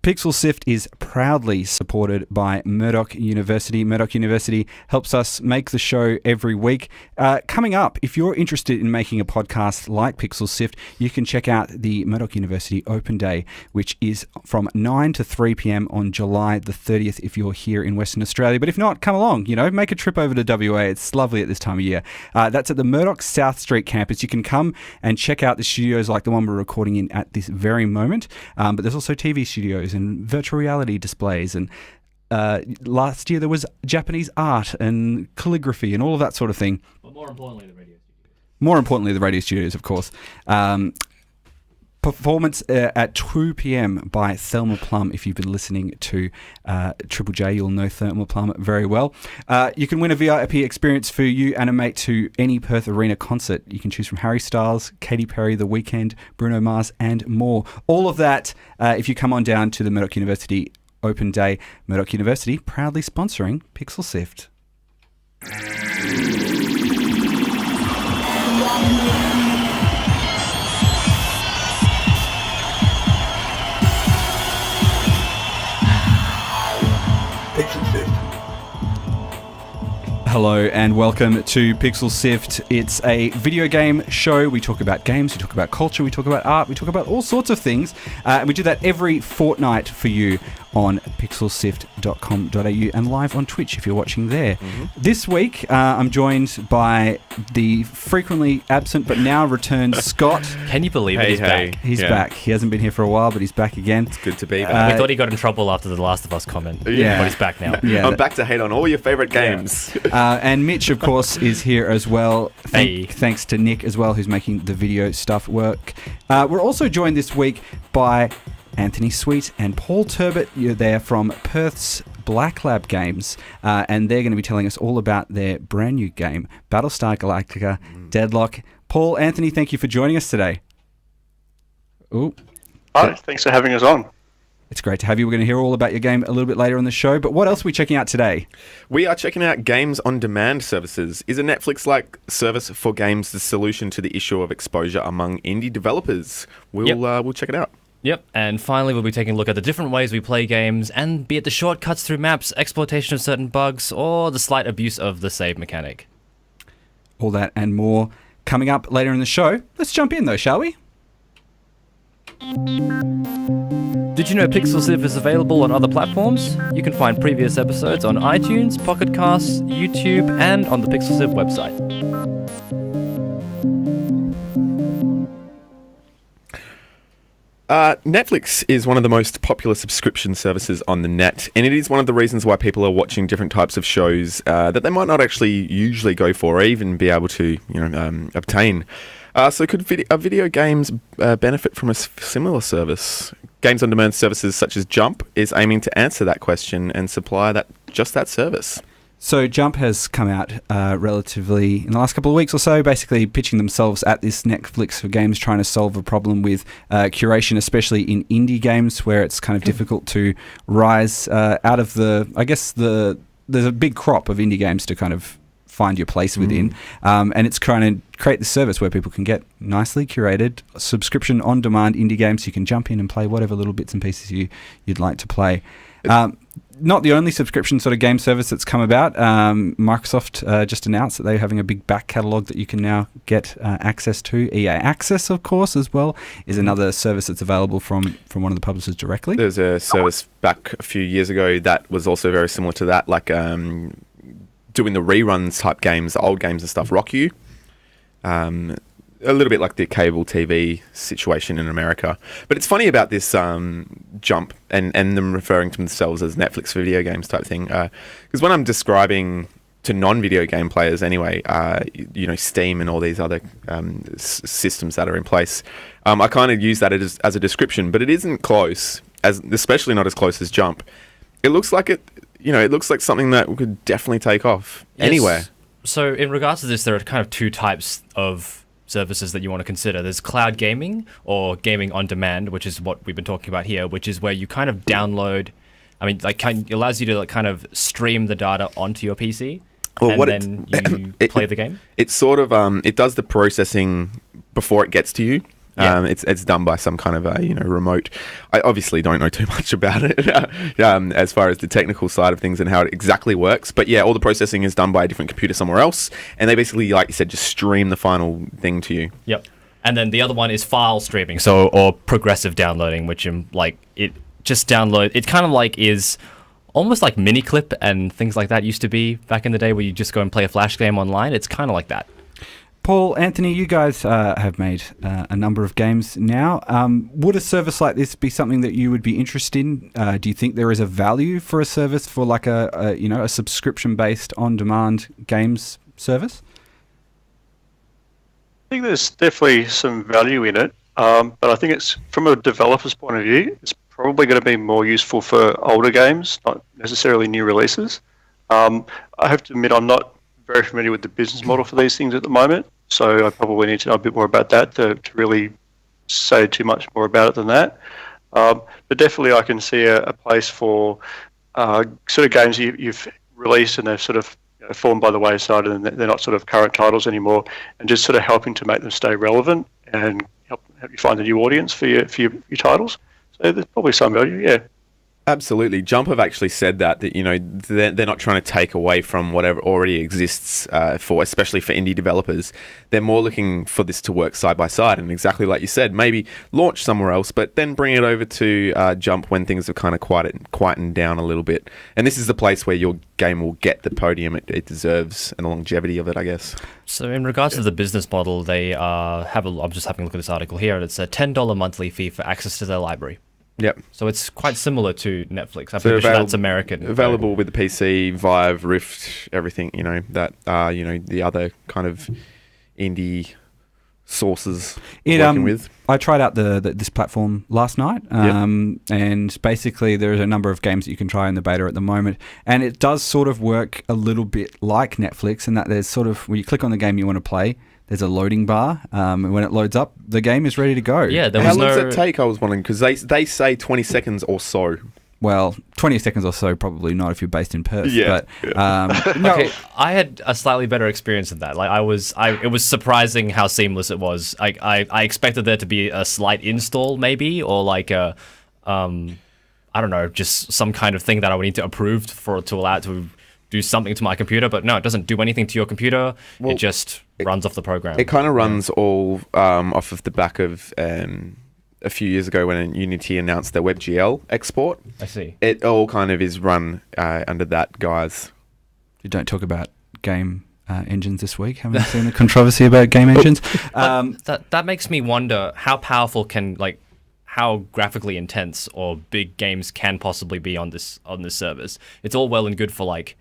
Pixel Sift is proudly supported by Murdoch University. Murdoch University helps us make the show every week. Coming up, if you're interested in making a podcast like Pixel Sift, you can check out the Murdoch University Open Day, which is from 9 to 3 p.m. on July the 30th if you're here in Western Australia. But if not, come along, make a trip over to WA. It's lovely at this time of year. That's at the Murdoch South Street campus. You can come and check out the studios like the one we're recording in at this very moment. But there's also TV studios and virtual reality displays, and last year there was Japanese art and calligraphy and all of that sort of thing. But more importantly, the radio studios. More importantly, the radio studios, of course. Performance at 2 p.m. by Thelma Plum. If you've been listening to Triple J, you'll know Thelma Plum very well. You can win a VIP experience for you and a mate to any Perth Arena concert. You can choose from Harry Styles, Katy Perry, The Weeknd, Bruno Mars, and more. All of that if you come on down to the Murdoch University Open Day. Murdoch University proudly sponsoring Pixel Sift. Hello and welcome to Pixel Sift. It's a video game show. We talk about games, we talk about culture, we talk about art, we talk about all sorts of things. And we do that every fortnight for you on pixelsift.com.au and live on Twitch if you're watching there. Mm-hmm. This week, I'm joined by the frequently absent but now returned Scott. Can you believe it? He's back. He's back. He hasn't been here for a while, but he's back again. It's good to be back. We thought he got in trouble after the Last of Us comment, but he's back now. Yeah, I'm back to hate on all your favourite games. And Mitch, of course, is here as well. Thanks to Nick as well, who's making the video stuff work. We're also joined this week by Anthony Sweet and Paul Turbett. You're there from Perth's Black Lab Games, and they're going to be telling us all about their brand new game, Battlestar Galactica Deadlock. Paul, Anthony, thank you for joining us today. Ooh. Hi, thanks for having us on. It's great to have you. We're going to hear all about your game a little bit later on the show, but what else are we checking out today? We are checking out games on demand services. Is a Netflix-like service for games the solution to the issue of exposure among indie developers? We'll check it out. Yep, and finally we'll be taking a look at the different ways we play games, and be it the shortcuts through maps, exploitation of certain bugs, or the slight abuse of the save mechanic. All that and more coming up later in the show. Let's jump in though, shall we? Did you know Pixel Sift is available on other platforms? You can find previous episodes on iTunes, Pocket Casts, YouTube, and on the Pixel Sift website. Netflix is one of the most popular subscription services on the net, and it is one of the reasons why people are watching different types of shows that they might not actually usually go for or even be able to obtain. So could video games benefit from a similar service? Games on demand services such as Jump is aiming to answer that question and supply that service. So Jump has come out relatively in the last couple of weeks or so, basically pitching themselves at this Netflix for games, trying to solve a problem with curation, especially in indie games where it's kind of difficult to rise out of there's a big crop of indie games to kind of find your place within. And it's trying to create this service where people can get nicely curated subscription on demand indie games. So you can jump in and play whatever little bits and pieces you'd like to play. Not the only subscription sort of game service that's come about. Microsoft just announced that they're having a big back catalogue that you can now get access to. EA Access, of course, as well, is another service that's available from one of the publishers directly. There's a service back a few years ago that was also very similar to that, like doing the reruns type games, old games and stuff, Rock You. A little bit like the cable TV situation in America. But it's funny about this Jump and them referring to themselves as Netflix for video games type thing. Because when I'm describing to non-video game players anyway, Steam and all these other systems that are in place, I kind of use that as a description, but it isn't close, especially not as close as Jump. It looks like it looks like something that could definitely take off anywhere. So in regards to this, there are kind of two types of services that you want to consider. There's cloud gaming or gaming on demand, which is what we've been talking about here, which is where you kind of download, it allows you to kind of stream the data onto your PC and then you play the game. It sort of, it does the processing before it gets to you. Yeah. It's done by some kind of a remote. I obviously don't know too much about it as far as the technical side of things and how it exactly works. But yeah, all the processing is done by a different computer somewhere else, and they basically, like you said, just stream the final thing to you. Yep. And then the other one is file streaming, or progressive downloading, which it just download. It kind of like is almost like Miniclip and things like that used to be back in the day, where you just go and play a Flash game online. It's kind of like that. Paul, Anthony, you guys have made a number of games now. Would a service like this be something that you would be interested in? Do you think there is a value for a service for like a subscription-based on-demand games service? I think there's definitely some value in it, but I think it's from a developer's point of view, it's probably going to be more useful for older games, not necessarily new releases. I have to admit I'm not very familiar with the business model for these things at the moment, so I probably need to know a bit more about that to really say too much more about it than that. But definitely I can see a place for sort of games you've released and they've sort of fallen by the wayside and they're not sort of current titles anymore, and just sort of helping to make them stay relevant and help you find a new audience for your titles. So there's probably some value, yeah. Absolutely. Jump have actually said that they're not trying to take away from whatever already exists especially for indie developers. They're more looking for this to work side by side, and exactly like you said, maybe launch somewhere else, but then bring it over to Jump when things have kind of quietened down a little bit. And this is the place where your game will get the podium it deserves and the longevity of it, I guess. So in regards to the business model, they I'm just having a look at this article here, and it's a $10 monthly fee for access to their library. Yep. So it's quite similar to Netflix. I'm pretty sure that's American. Available with the PC, Vive, Rift, everything, that the other kind of indie sources working with. I tried out this platform last night, and basically there's a number of games that you can try in the beta at the moment, and it does sort of work a little bit like Netflix in that there's sort of, when you click on the game you want to play, there's a loading bar, and when it loads up, the game is ready to go. Yeah, How long does it take? I was wondering, because they say 20 seconds or so. Well, 20 seconds or so, probably not if you're based in Perth. Yeah. But, no. Okay, I had a slightly better experience than that. Like it was surprising how seamless it was. I expected there to be a slight install, maybe, or like I don't know, just some kind of thing that I would need to approve to allow it to do something to my computer, but no, it doesn't do anything to your computer. It just runs off the program. It kind of runs all off of the back of a few years ago when Unity announced their WebGL export. I see. It all kind of is run under that guise. You don't talk about game engines this week. Haven't you seen the controversy about game engines? That makes me wonder how powerful how graphically intense or big games can possibly be on this service. It's all well and good for like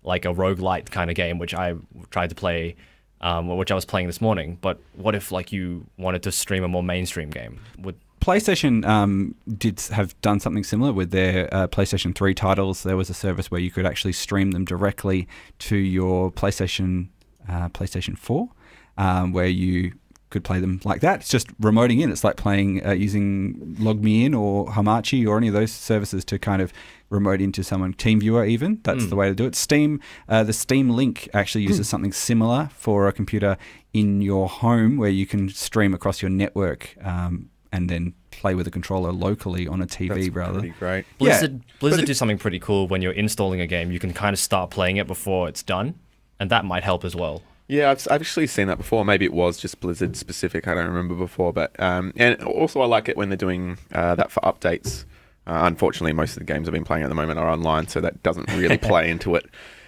a roguelite kind of game, which I tried to play, which I was playing this morning. But what if you wanted to stream a more mainstream game? PlayStation did have done something similar with their PlayStation 3 titles. There was a service where you could actually stream them directly to your PlayStation 4, where you could play them like that. It's just remoting in. It's like playing using LogMeIn or Hamachi or any of those services to kind of remote into someone. TeamViewer even. That's the way to do it. Steam, the Steam Link actually uses something similar for a computer in your home where you can stream across your network and then play with a controller locally on a TV. That's rather. Pretty great. Blizzard do something pretty cool when you're installing a game. You can kind of start playing it before it's done, and that might help as well. Yeah, I've actually seen that before. Maybe it was just Blizzard specific. I don't remember before, but and also I like it when they're doing that for updates. Unfortunately, most of the games I've been playing at the moment are online, so that doesn't really play into it.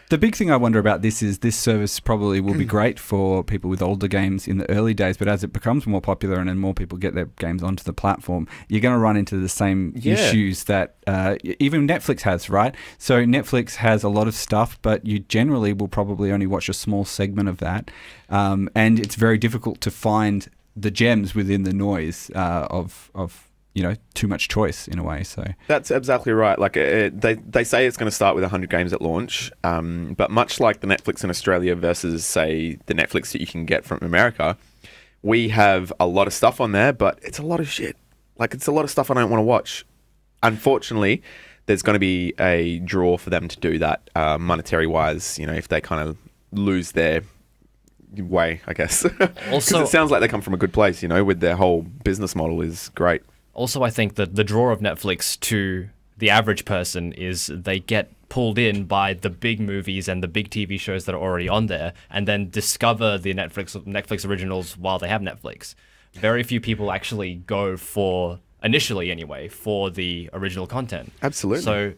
The big thing I wonder about this is this service probably will be great for people with older games in the early days, but as it becomes more popular and then more people get their games onto the platform, you're going to run into the same issues that even Netflix has, right? So Netflix has a lot of stuff, but you generally will probably only watch a small segment of that, and it's very difficult to find the gems within the noise of too much choice in a way. So that's exactly right. Like they say it's going to start with 100 games at launch, but much like the Netflix in Australia versus say the Netflix that you can get from America, we have a lot of stuff on there, but it's a lot of shit. Like it's a lot of stuff I don't want to watch. Unfortunately, there's going to be a draw for them to do that monetary wise. If they kind of lose their way, I guess. Also- Because it sounds like they come from a good place, with their whole business model is great. Also, I think that the draw of Netflix to the average person is they get pulled in by the big movies and the big TV shows that are already on there, and then discover the Netflix originals while they have Netflix. Very few people actually go for, initially anyway, for the original content. Absolutely. So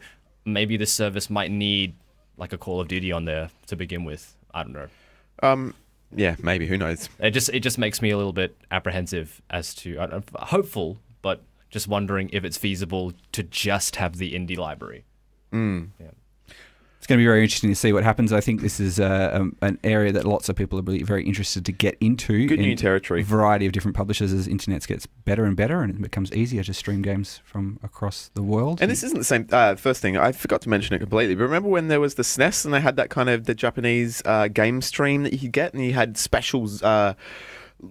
maybe this service might need like a Call of Duty on there to begin with. I don't know. Yeah, maybe. Who knows? It just makes me a little bit apprehensive as to hopeful, but just wondering if it's feasible to just have the indie library. Yeah. It's going to be very interesting to see what happens. I think this is an area that lots of people are really very interested to get into. Good new territory. A variety of different publishers as internet gets better and better, and it becomes easier to stream games from across the world. And this isn't the same. First thing, I forgot to mention it completely. But remember when there was the SNES and they had that kind of the Japanese game stream that you could get, and you had specials.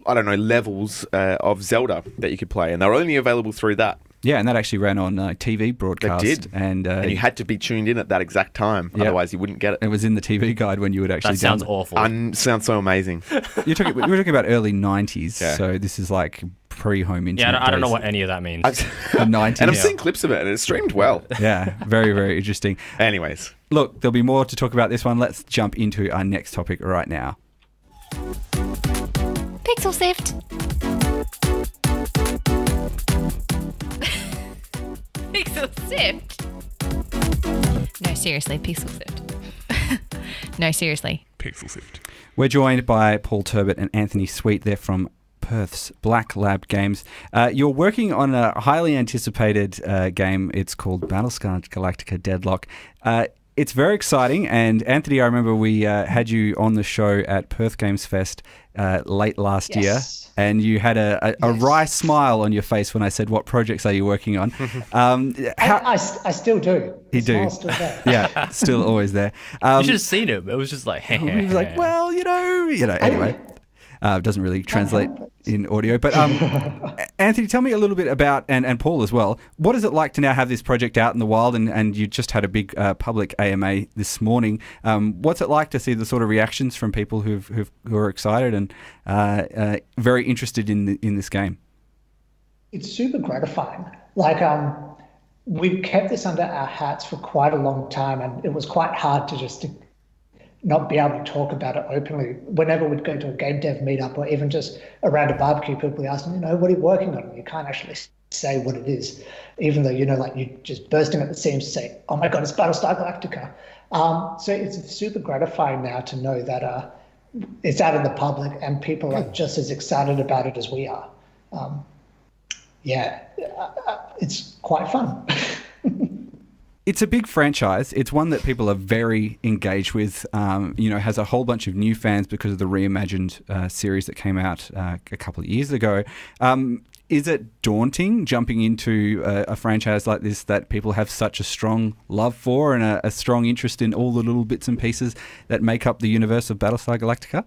Levels of Zelda that you could play, and they were only available through that. Yeah, and that actually ran on TV broadcast. It did. And you had to be tuned in at that exact time, otherwise you wouldn't get it. It was in the TV guide when you would actually. That sounds awful. Sounds so amazing. We're talking about early 90s, so this is like pre-home internet. Yeah, I don't know what any of that means. The 90s. And I've seen clips of it, and it streamed well. Yeah, very, very interesting. Anyways. Look, there'll be more to talk about this one. Let's jump into our next topic right now. Pixel Sift. Pixel Sift. No, seriously, Pixel Sift. No, seriously. Pixel Sift. We're joined by Paul Turbett and Anthony Sweet. They're from Perth's Black Lab Games. You're working on a highly anticipated game. It's called Battlestar Galactica Deadlock. It's very exciting, and Anthony, I remember we had you on the show at Perth Games Fest late last year, and you had a wry smile on your face when I said, "What projects are you working on?" I still do. You do. Smile's still there. Yeah, still always there. You should have seen him. It was just like, he was like, well, anyway. Doesn't really translate in audio. But Anthony, tell me a little bit about, and Paul as well, what is it like to now have this project out in the wild, and you just had a big public AMA this morning. What's it like to see the sort of reactions from people who are excited and very interested in this game? It's super gratifying. We've kept this under our hats for quite a long time, and it was quite hard to just not be able to talk about it openly. Whenever we'd go to a game dev meetup or even just around a barbecue, people would ask me, what are you working on? And you can't actually say what it is, even though, you're just bursting at the seams to say, oh my God, it's Battlestar Galactica. So it's super gratifying now to know that it's out in the public and people are just as excited about it as we are. It's quite fun. It's a big franchise. It's one that people are very engaged with. Has a whole bunch of new fans because of the reimagined series that came out a couple of years ago. Is it daunting jumping into a franchise like this that people have such a strong love for and a strong interest in all the little bits and pieces that make up the universe of Battlestar Galactica?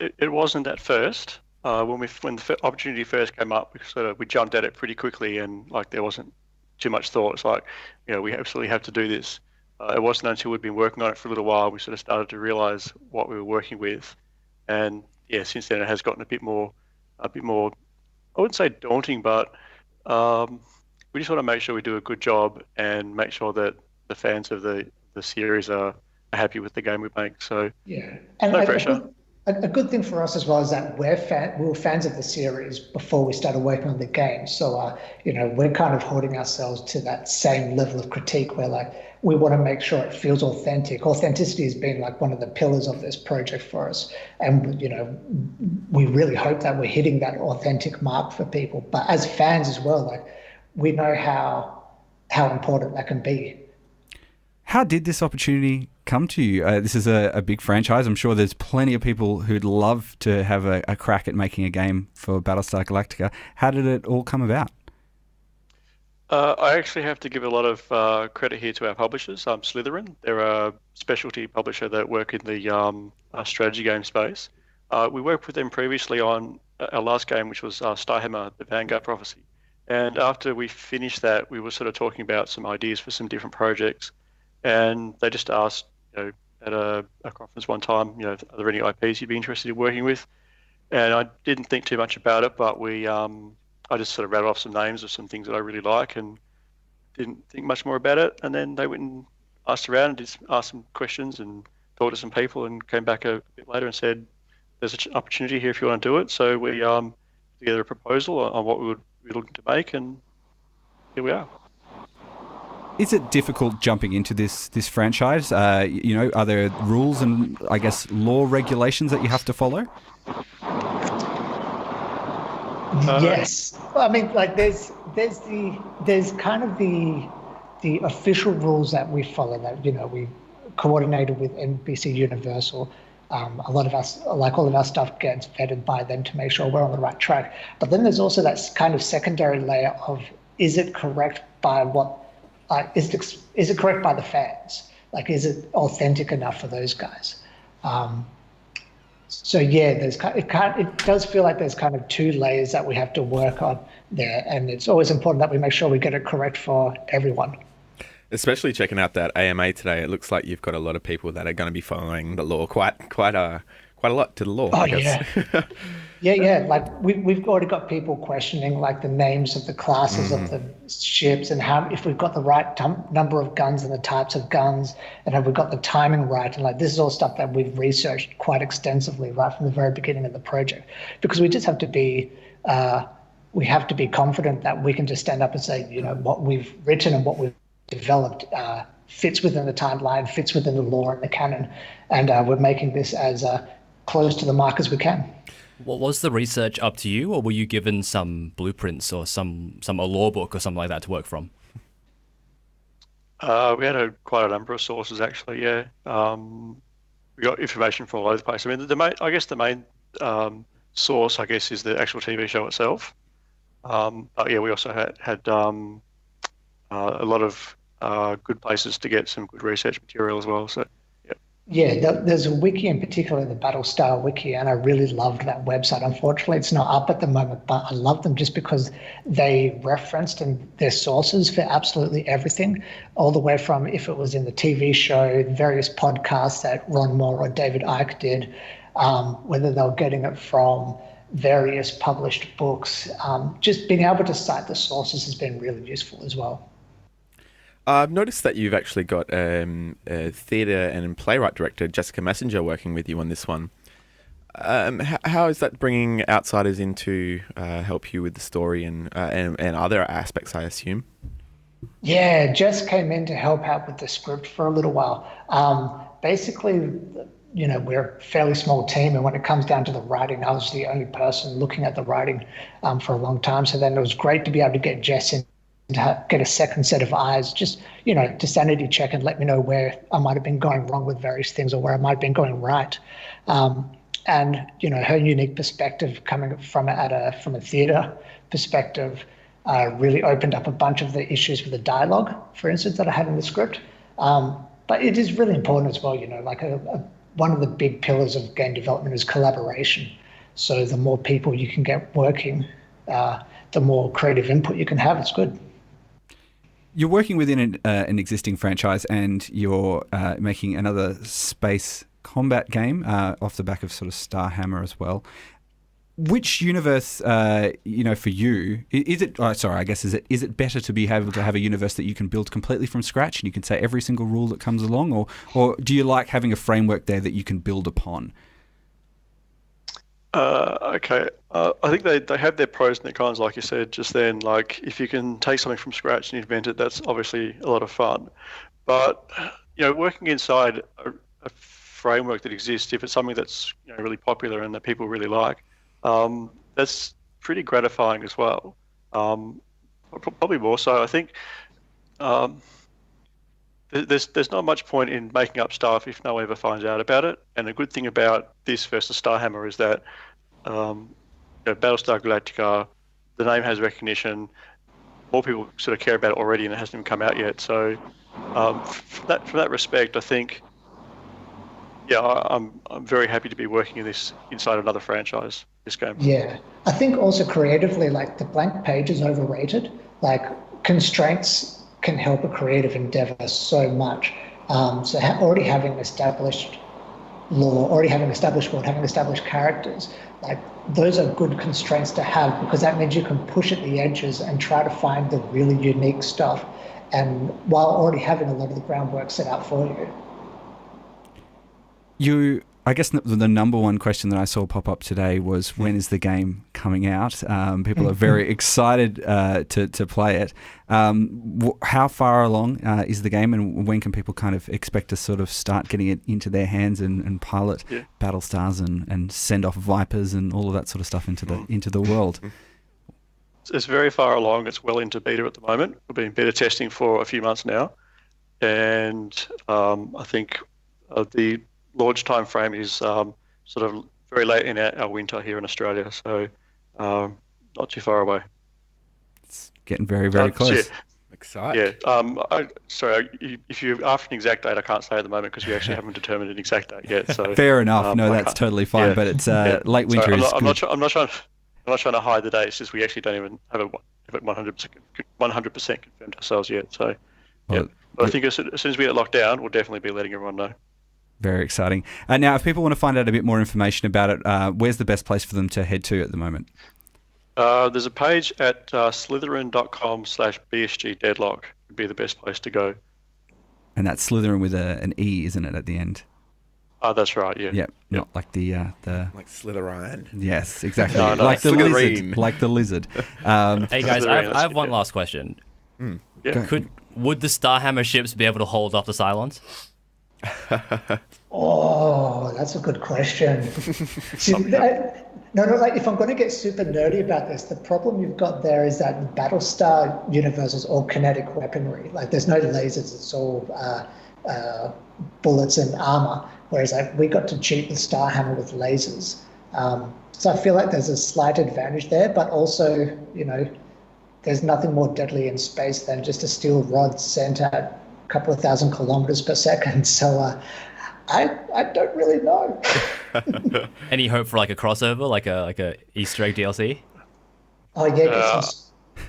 It wasn't at first. When the opportunity first came up, we jumped at it pretty quickly, and there wasn't too much thought. It's like, we absolutely have to do this. It wasn't until we'd been working on it for a little while we sort of started to realize what we were working with, and since then it has gotten a bit more. I wouldn't say daunting, but we just want to make sure we do a good job and make sure that the fans of the series are happy with the game we make. So and no pressure. A good thing for us as well is that we were fans of the series before we started working on the game. So, we're kind of holding ourselves to that same level of critique where, we want to make sure it feels authentic. Authenticity has been, one of the pillars of this project for us. And, we really hope that we're hitting that authentic mark for people. But as fans as well, we know how important that can be. How did this opportunity come to you? This is a big franchise. I'm sure there's plenty of people who'd love to have a crack at making a game for Battlestar Galactica. How did it all come about? I actually have to give a lot of credit here to our publishers, Slytherin. They're a specialty publisher that work in the strategy game space. We worked with them previously on our last game, which was Starhammer, the Vanguard Prophecy. And after we finished that, we were sort of talking about some ideas for some different projects. And they just asked, at a conference one time, are there any IPs you'd be interested in working with? And I didn't think too much about it, but I just sort of rattled off some names of some things that I really like and didn't think much more about it. And then they went and asked around and asked some questions and talked to some people and came back a bit later and said, there's an opportunity here if you want to do it. So we put together a proposal on what we would be looking to make, and here we are. Is it difficult jumping into this franchise? Are there rules and, I guess, law regulations that you have to follow? Yes. I mean, like there's kind of the official rules that we follow that, we coordinated with NBC Universal. A lot of us, like all of our stuff, gets vetted by them to make sure we're on the right track. But then there's also that kind of secondary layer of, is it correct by is it correct by the fans? Like, is it authentic enough for those guys? So yeah, it does feel like there's kind of two layers that we have to work on there, and it's always important that we make sure we get it correct for everyone. Especially checking out that AMA today, it looks like you've got a lot of people that are going to be following the law quite a lot to the law. Oh, I guess. Yeah. Like we've already got people questioning like the names of the classes of the ships and if we've got the right number of guns and the types of guns, and have we got the timing right. And like this is all stuff that we've researched quite extensively right from the very beginning of the project, because we just have to be confident that we can just stand up and say, what we've written and what we've developed fits within the timeline, fits within the law and the canon, and we're making this as close to the mark as we can. What was the research up to you, or were you given some blueprints or a law book or something like that to work from? We had quite a number of sources actually. Yeah, we got information from all over the place. I mean, the main source, is the actual TV show itself. But yeah, we also had a lot of good places to get some good research material as well. So. Yeah, there's a wiki in particular, the Battlestar wiki, and I really loved that website. Unfortunately, it's not up at the moment, but I love them just because they referenced their sources for absolutely everything, all the way from if it was in the TV show, various podcasts that Ron Moore or David Icke did, whether they were getting it from various published books. Just being able to cite the sources has been really useful as well. I've noticed that you've actually got a theatre and playwright director, Jessica Messenger, working with you on this one. How is that bringing outsiders in to help you with the story and other aspects, I assume? Yeah, Jess came in to help out with the script for a little while. Basically, we're a fairly small team, and when it comes down to the writing, I was the only person looking at the writing for a long time. So then it was great to be able to get Jess in to get a second set of eyes, just, to sanity check and let me know where I might have been going wrong with various things or where I might have been going right. And, her unique perspective coming from a theatre perspective really opened up a bunch of the issues with the dialogue, for instance, that I had in the script. But it is really important as well, one of the big pillars of game development is collaboration. So the more people you can get working, the more creative input you can have. It's good. You're working within an existing franchise, and you're making another space combat game off the back of sort of Starhammer as well. Which universe, for you, is it? I guess is it better to be able to have a universe that you can build completely from scratch and you can say every single rule that comes along, or do you like having a framework there that you can build upon? Okay. I think they have their pros and their cons, like you said just then. Like, if you can take something from scratch and invent it, that's obviously a lot of fun. But, working inside a framework that exists, if it's something that's really popular and that people really like, that's pretty gratifying as well. Probably more so. I think there's not much point in making up stuff if no one ever finds out about it. And the good thing about this versus Starhammer is that Battlestar Galactica, the name has recognition. More people sort of care about it already, and it hasn't even come out yet. So from that respect, I think, I'm very happy to be working in this inside another franchise. This game. Yeah, I think also creatively, like the blank page is overrated. Like constraints can help a creative endeavor so much. So already having established lore, already having established world, having established characters, like those are good constraints to have because that means you can push at the edges and try to find the really unique stuff, and while already having a lot of the groundwork set out for you. I guess the number one question that I saw pop up today was, when is the game coming out? People are very excited to play it. How far along is the game, and when can people kind of expect to sort of start getting it into their hands and pilot Battlestars and send off Vipers and all of that sort of stuff into the world? It's very far along. It's well into beta at the moment. We've been beta testing for a few months now, and I think the launch time frame is sort of very late in our winter here in Australia, so not too far away. It's getting very, very close. Exciting. Yeah. Sorry, if you ask an exact date, I can't say at the moment because we actually haven't determined an exact date yet. So fair enough. No, that's totally fine. But it's late winter. I'm not trying to hide the date. It's just we actually don't even have it 100% confirmed ourselves yet. So but I think as soon as we get locked down, we'll definitely be letting everyone know. Very exciting. Now, if people want to find out a bit more information about it, where's the best place for them to head to at the moment? There's a page at slytherin.com/BSG Deadlock would be the best place to go. And that's Slytherin with an E, isn't it, at the end? That's right, yeah. Yep, not like the... Like Slytherin. Yes, exactly. No, like the Slytherin. lizard. Like the lizard. Hey guys, I have one last question. Yeah. Would the Starhammer ships be able to hold off the Cylons? Oh, that's a good question. Like if I'm going to get super nerdy about this, the problem you've got there is that the Battlestar universe is all kinetic weaponry. Like there's no lasers; it's all bullets and armor. Whereas we got to cheat the Starhammer with lasers. So I feel like there's a slight advantage there, but also, there's nothing more deadly in space than just a steel rod sent at a couple of thousand kilometers per second. So I don't really know. Any hope for like a crossover, like a Easter egg DLC? Oh yeah,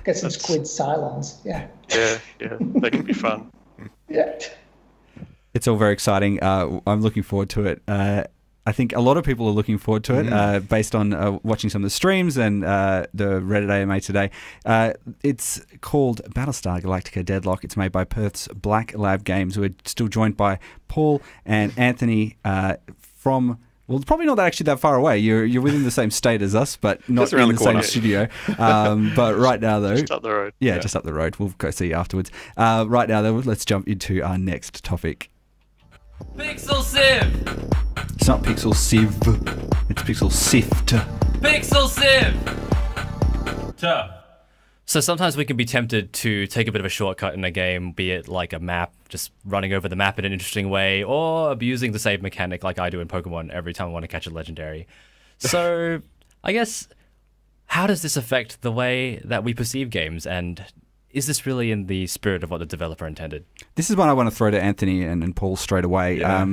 get some squid Cylons. Yeah. Yeah, that could be fun. Yeah. It's all very exciting. I'm looking forward to it. I think a lot of people are looking forward to it based on watching some of the streams and the Reddit AMA today. It's called Battlestar Galactica Deadlock. It's made by Perth's Black Lab Games. We're still joined by Paul and Anthony from... Well, probably not actually that far away. You're within the same state as us, but not in the same studio. But right now, though... Just up the road. Yeah, just up the road. We'll go see you afterwards. Right now, though, let's jump into our next topic. Pixel Sift! It's not Pixel Sieve, it's Pixel Sift. Pixel Sift! So sometimes we can be tempted to take a bit of a shortcut in a game, be it like a map, just running over the map in an interesting way, or abusing the save mechanic like I do in Pokemon every time I want to catch a legendary. So I guess, how does this affect the way that we perceive games, and is this really in the spirit of what the developer intended? This is one I want to throw to Anthony and Paul straight away. Yeah.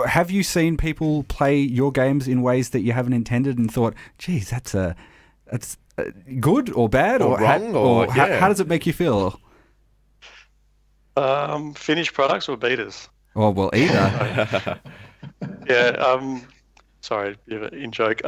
Have you seen people play your games in ways that you haven't intended and thought, geez, that's good or bad or wrong? How does it make you feel? Finished products or betas? Oh, well, either. Yeah. Sorry, bit of an in-joke.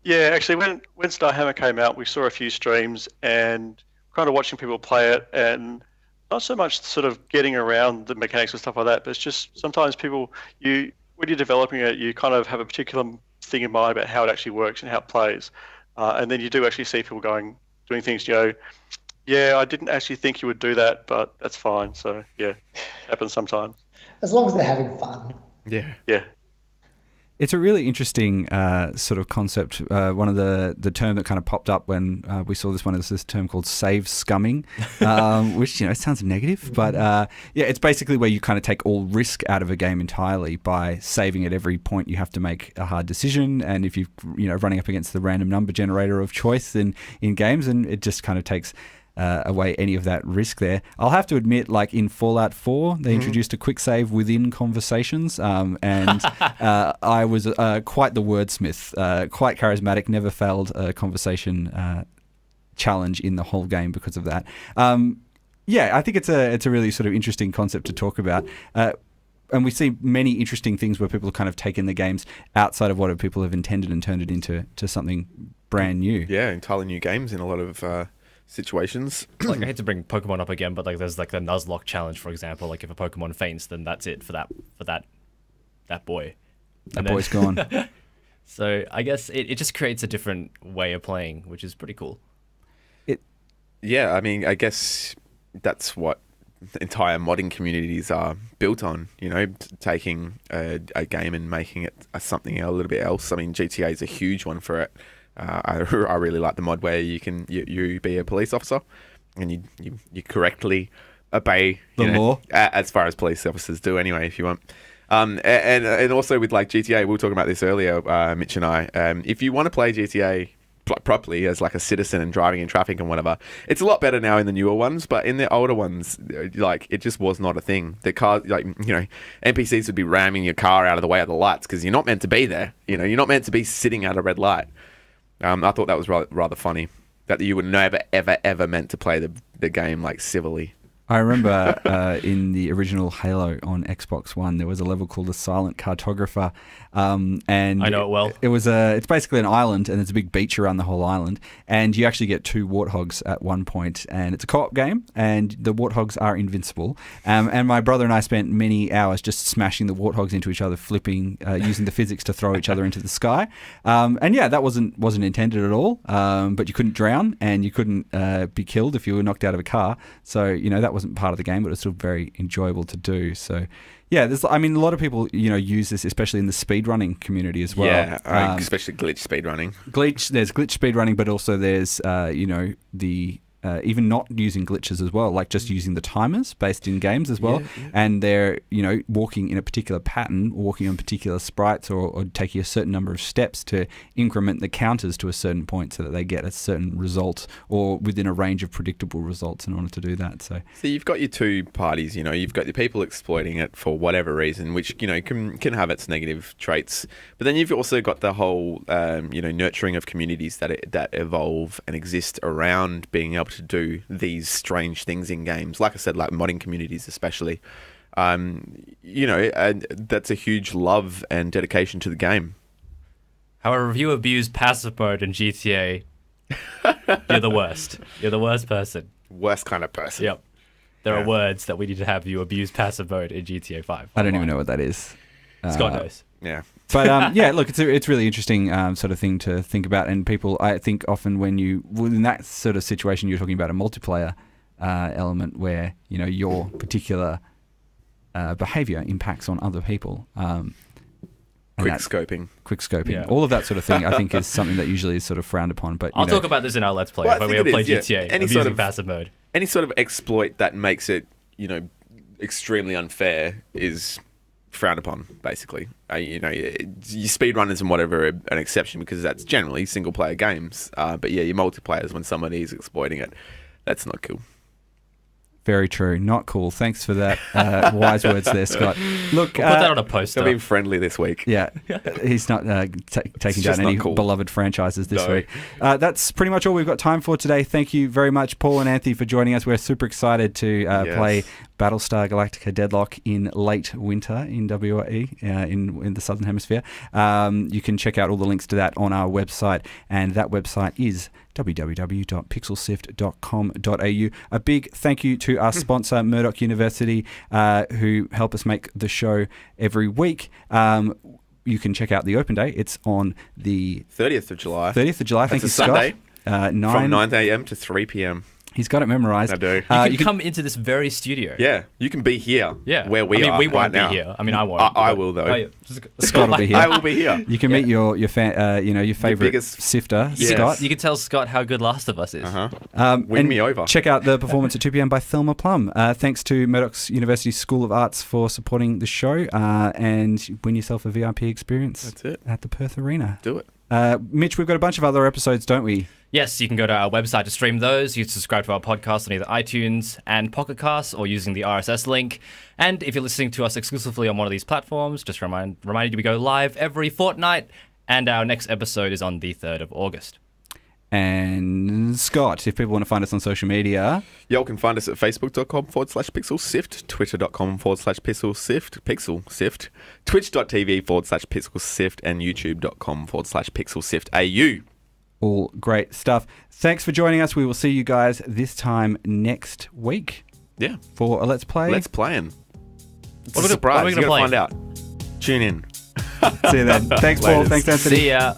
Yeah, actually, when Starhammer came out, we saw a few streams and kind of watching people play it, and not so much sort of getting around the mechanics and stuff like that, but it's just sometimes when you're developing it, you kind of have a particular thing in mind about how it actually works and how it plays, and then you do actually see people doing things. Yeah, I didn't actually think you would do that, but that's fine. So yeah, it happens sometimes. As long as they're having fun. Yeah. Yeah. It's a really interesting sort of concept. One of the term that kind of popped up when we saw this one is this term called save scumming, which sounds negative, but it's basically where you kind of take all risk out of a game entirely by saving at every point. You have to make a hard decision, and if you're running up against the random number generator of choice in games, and it just kind of takes away any of that risk there. I'll have to admit, like in Fallout 4, they introduced a quick save within conversations, and I was quite the wordsmith, quite charismatic, never failed a conversation challenge in the whole game because of that. Yeah, I think it's a really sort of interesting concept to talk about. And we see many interesting things where people have kind of taken the games outside of what people have intended and turned it into something brand new. Yeah, entirely new games in a lot of situations. Like, I hate to bring Pokemon up again, but like there's like the Nuzlocke challenge, for example. Like if a Pokemon faints, then that's it for that boy. That boy's gone. So I guess it just creates a different way of playing, which is pretty cool. Yeah, I mean, I guess that's what entire modding communities are built on, taking a game and making it something a little bit else. I mean, GTA is a huge one for it. I really like the mod where you can you be a police officer and you correctly obey the law, as far as police officers do anyway, if you want. And also with like GTA, we were talking about this earlier, Mitch and I. If you want to play GTA properly as like a citizen and driving in traffic and whatever, it's a lot better now in the newer ones, but in the older ones, like, it just was not a thing. The car, like, NPCs would be ramming your car out of the way of the lights because you're not meant to be there. You're not meant to be sitting at a red light. I thought that was rather funny, that you were never ever meant to play the game like civilly. I remember in the original Halo on Xbox One, there was a level called the Silent Cartographer, and I know it well. It's basically an island, and there's a big beach around the whole island, and you actually get 2 warthogs at one point, and it's a co-op game, and the warthogs are invincible. And my brother and I spent many hours just smashing the warthogs into each other, flipping, using the physics to throw each other into the sky. And yeah, that wasn't intended at all. But you couldn't drown, and you couldn't be killed if you were knocked out of a car. So that wasn't part of the game, but it's still very enjoyable to do. So yeah, a lot of people use this, especially in the speedrunning community as well. Yeah, especially glitch speedrunning. There's glitch speedrunning, but also there's the even not using glitches as well, like just using the timers based in games as well. Yeah. And they're, walking in a particular pattern, walking on particular sprites or taking a certain number of steps to increment the counters to a certain point so that they get a certain result or within a range of predictable results in order to do that. So you've got your two parties, you've got the people exploiting it for whatever reason, which, can have its negative traits. But then you've also got the whole, nurturing of communities that evolve and exist around being able to do these strange things in games. Like I said, like modding communities especially. That's a huge love and dedication to the game. However, if you abuse passive mode in GTA, you're the worst. You're the worst person. Worst kind of person. Yep. There are words that we need to have you abuse passive mode in GTA 5. I don't even know what that is. Scott knows. Yeah. But look, it's really interesting sort of thing to think about, and people, I think, often in that sort of situation, you're talking about a multiplayer element where your particular behaviour impacts on other people. Quick scoping, yeah. All of that sort of thing, I think, is something that usually is sort of frowned upon. But I'll talk about this in our Let's Play when we play GTA. Any abusing sort of passive mode. Any sort of exploit that makes it, extremely unfair is frowned upon, basically. Speedrunners and whatever are an exception because that's generally single-player games. But yeah, your multiplayers, when somebody is exploiting it, that's not cool. Very true. Not cool. Thanks for that wise words there, Scott. Look, we'll put that on a poster. I've been friendly this week. Yeah, he's not taking down any beloved franchises this week. That's pretty much all we've got time for today. Thank you very much, Paul and Anthony, for joining us. We're super excited to play Battlestar Galactica Deadlock in late winter in WE, in the Southern Hemisphere. You can check out all the links to that on our website, and that website is www.pixelsift.com.au. A big thank you to our sponsor, Murdoch University, who help us make the show every week. You can check out the open day. It's on the 30th of July. Thank you, Sunday, Scott. From 9 a.m. to 3 p.m. He's got it memorized. I do. You can come into this very studio. Yeah, you can be here. Yeah, where we are. We won't right be now. here. I mean, I won't. I will though. Oh, yeah. Scott will be here. I will be here. You can meet your favorite biggest sifter, Yes. Scott. You can tell Scott how good Last of Us is. Win me over. Check out the performance at 2 p.m. by Thelma Plum. Thanks to Murdoch University School of Arts for supporting the show, and win yourself a VIP experience. That's it. At the Perth Arena. Do it. Mitch, we've got a bunch of other episodes, don't we? Yes, you can go to our website to stream those. You can subscribe to our podcast on either iTunes and Pocket Casts or using the RSS link. And if you're listening to us exclusively on one of these platforms, just remind you we go live every fortnight, and our next episode is on the 3rd of August. And Scott, if people want to find us on social media. Y'all can find us at facebook.com/Pixel Sift, twitter.com/Pixel Sift, twitch.tv/Pixel Sift, and youtube.com/Pixel Sift AU. All great stuff. Thanks for joining us. We will see you guys this time next week. Yeah. For a Let's Play. Let's Play. It's What a are we surprise. gonna You gotta play? find out. Tune in. See you then. Thanks, Paul. Laters. Thanks, Anthony. See ya.